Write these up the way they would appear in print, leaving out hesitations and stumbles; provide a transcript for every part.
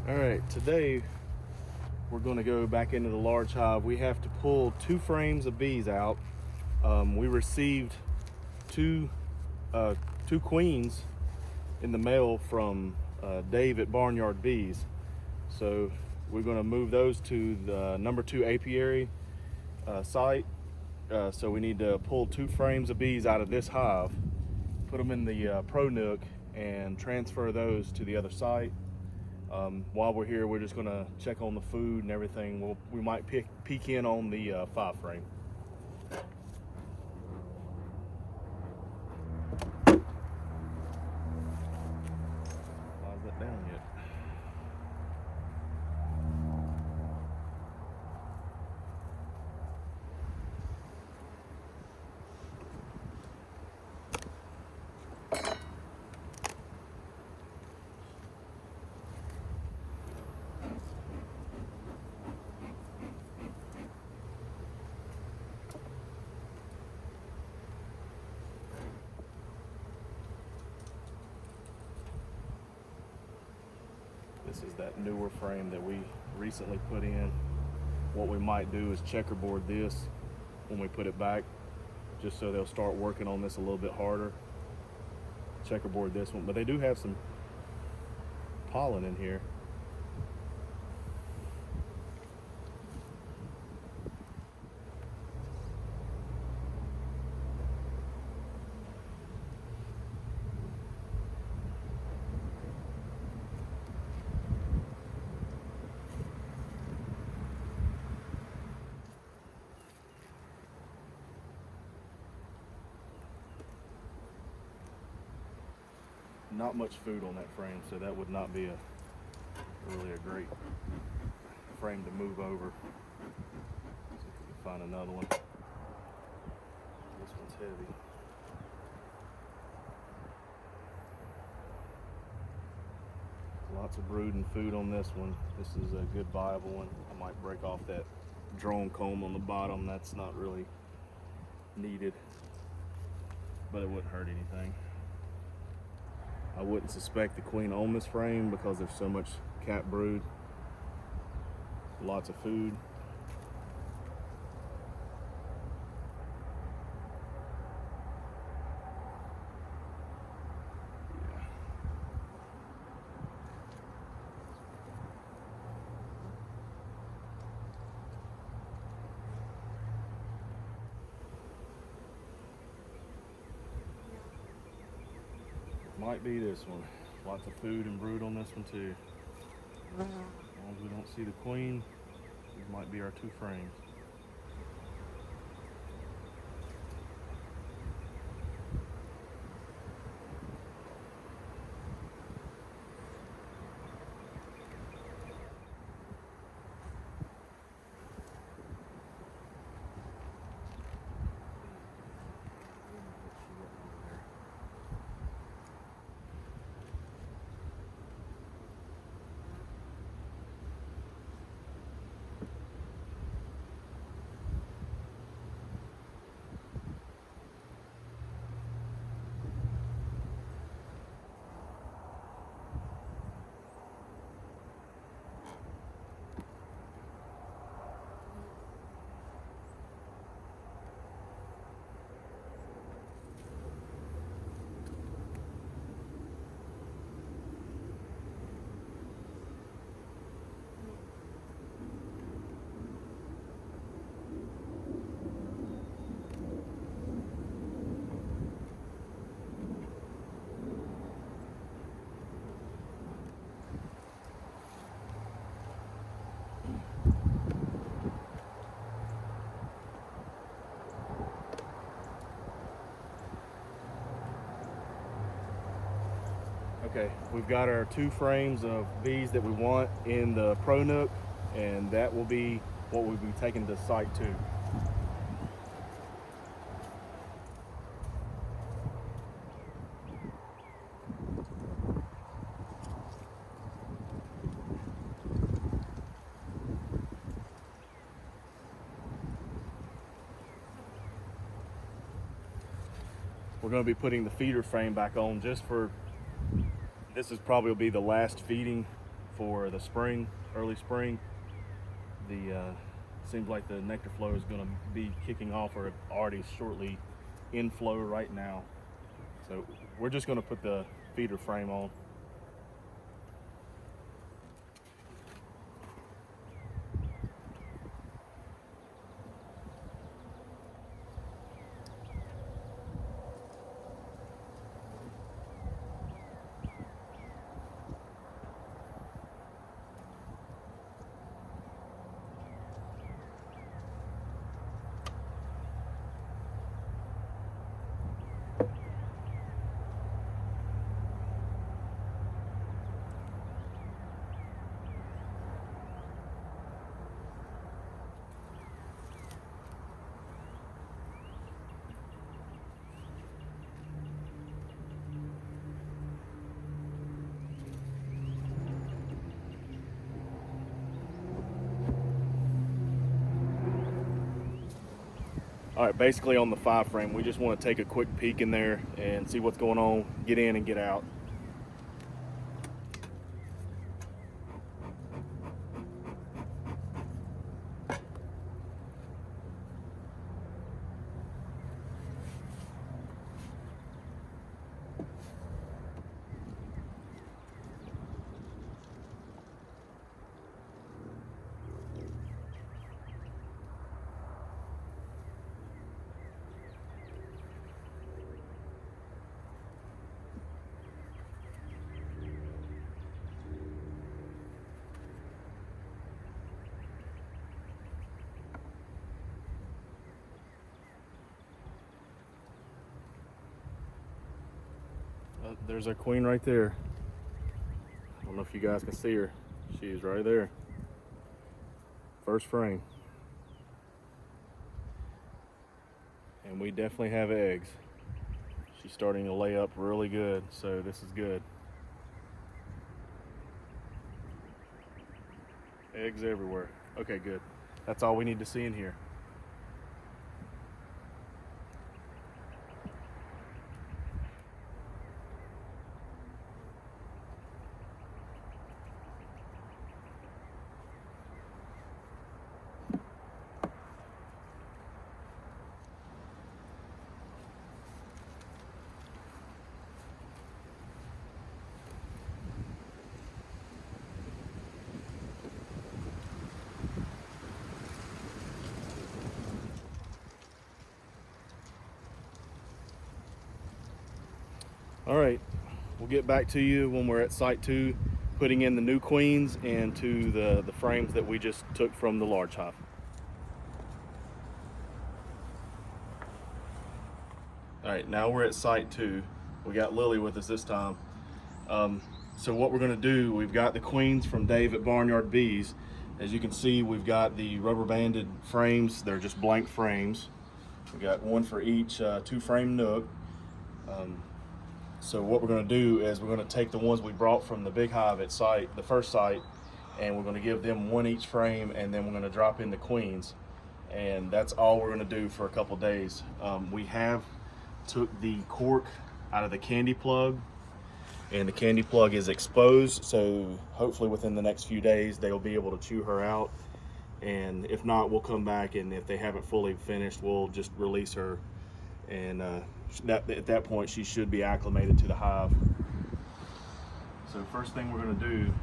All right, today we're going to go back into the large hive. We have to pull 2 frames of bees out. We received two queens in the mail from Dave at Barnyard Bees. So we're going to move those to the number 2 apiary site. So we need to pull 2 frames of bees out of this hive, put them in the Pro Nook, and transfer those to the other site. While we're here, we're just going to check on the food and everything. We might peek in on the 5 frame. Why is that down yet? This is that newer frame that we recently put in. What we might do is checkerboard this when we put it back, just so they'll start working on this a little bit harder. Checkerboard this one, but they do have some pollen in here. Not much food on that frame, so that would not be really a great frame to move over. See if we can find another one. This one's heavy. Lots of brood and food on this one. This is a good viable one. I might break off that drone comb on the bottom. That's not really needed, but it wouldn't hurt anything. I wouldn't suspect the queen on this frame because there's so much cat brood, lots of food. Might be this one. Lots of food and brood on this one too. As long as we don't see the queen, these might be our 2 frames. Okay, we've got our 2 frames of bees that we want in the Pro Nook, and that will be what we'll be taking to site 2. We're going to be putting the feeder frame back on just for, this is probably will be the last feeding for the spring, early spring. The seems like the nectar flow is going to be kicking off, or already shortly in flow right now. So we're just going to put the feeder frame on. All right, basically on the 5 frame, we just want to take a quick peek in there and see what's going on, get in and get out. There's our queen right there. I don't know if you guys can see her. She's right there. First frame. And we definitely have eggs. She's starting to lay up really good, so this is good. Eggs everywhere. Okay, good. That's all we need to see in here. All right, we'll get back to you when we're at site 2, putting in the new queens into the frames that we just took from the large hive. All right, now we're at site 2. We got Lily with us this time. So what we're gonna do, we've got the queens from Dave at Barnyard Bees. As you can see, we've got the rubber banded frames. They're just blank frames. We got one for each 2-frame nook. So what we're going to do is we're going to take the ones we brought from the big hive at site, the first site, and we're going to give them one each frame, and then we're going to drop in the queens. And that's all we're going to do for a couple days. We have took the cork out of the candy plug, and the candy plug is exposed, so hopefully within the next few days they'll be able to chew her out. And if not, we'll come back, and if they haven't fully finished, we'll just release her, and at that point she should be acclimated to the hive. So first thing we're going to do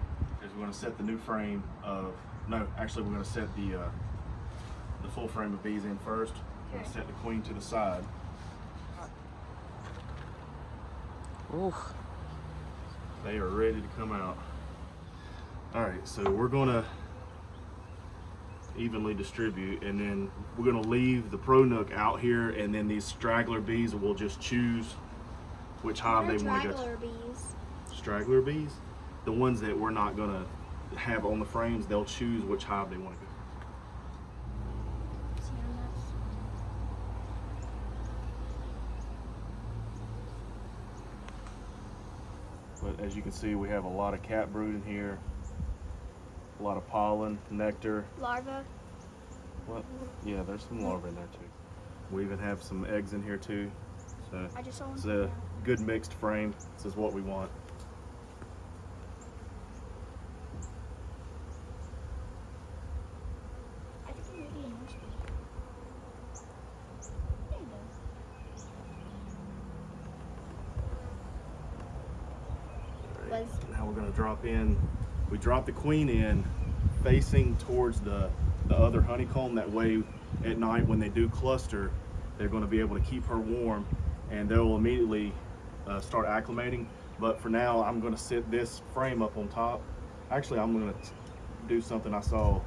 is we're going to set the new frame of, no, actually we're going to set the full frame of bees in first. We're going to set the queen to the side. Oof. They are ready to come out. All right, so we're going to evenly distribute, and then we're going to leave the pro nook out here, and then these straggler bees will just choose which hive they want to go to. Straggler bees. Straggler bees? The ones that we're not going to have on the frames, they'll choose which hive they want to go. But as you can see, we have a lot of cat brood in here, a lot of pollen, nectar. Larva? What? Yeah, there's some larvae in there too. We even have some eggs in here too. So it's a good mixed frame. This is what we want. was. Now we're gonna drop in. We drop the queen in facing towards the other honeycomb. That way at night when they do cluster, they're gonna be able to keep her warm and they'll immediately start acclimating. But for now, I'm gonna sit this frame up on top. Actually, I'm gonna do something I saw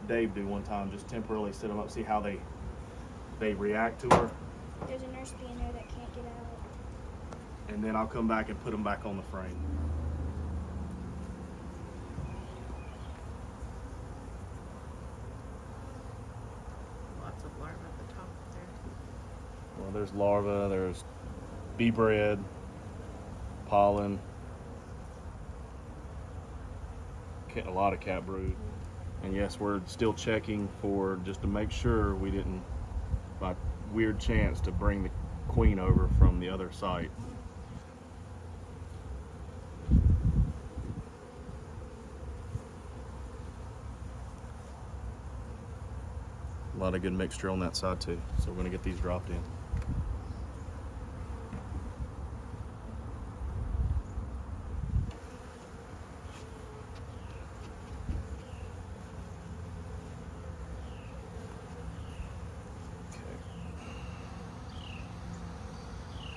Dave do one time, just temporarily sit them up, see how they react to her. There's a nurse bee in there that can't get out. And then I'll come back and put them back on the frame. Lots of larvae at the top there. Well, there's larvae, there's bee bread, pollen, a lot of cat brood. And yes, we're still checking for, just to make sure we didn't, by weird chance, to bring the queen over from the other site. A lot of good mixture on that side too. So we're gonna get these dropped in.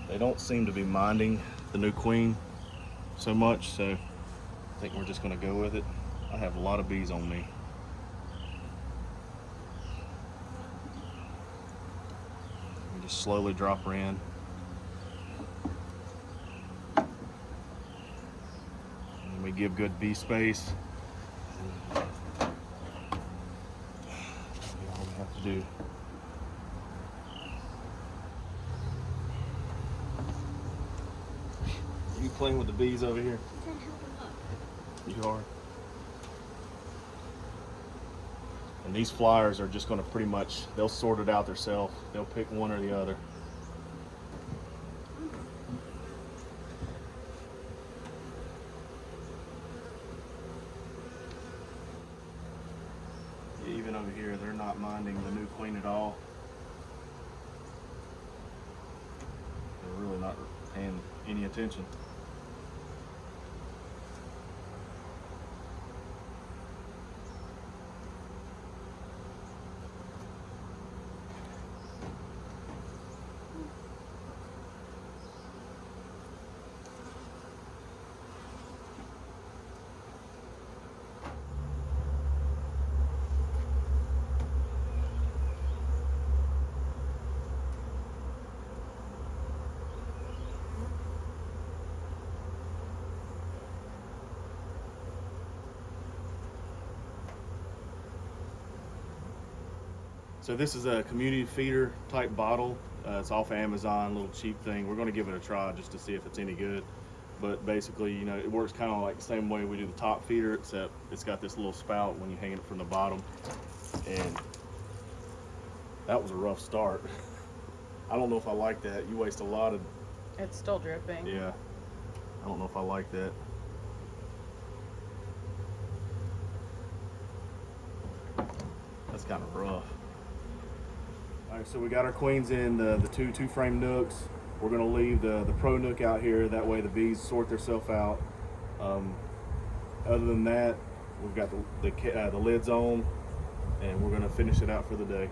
They don't seem to be minding the new queen so much, so I think we're just gonna go with it. I have a lot of bees on me. We just slowly drop her in. And we give good bee space. That's all we have to do. You playing with the bees over here? You are. And these flyers are just going to pretty much, they'll sort it out themselves. They'll pick one or the other. Yeah, even over here, they're not minding the new queen at all. They're really not paying any attention. So this is a community feeder type bottle. It's off of Amazon, a little cheap thing. We're going to give it a try just to see if it's any good. But basically, you know, it works kind of like the same way we do the top feeder, except it's got this little spout when you hang it from the bottom. And that was a rough start. I don't know if I like that. You waste a lot of... It's still dripping. Yeah. I don't know if I like that. That's kind of rough. All right, so we got our queens in the two frame nooks. We're gonna leave the pro nook out here. That way the bees sort themselves out. Other than that, we've got the lids on, and we're gonna finish it out for the day.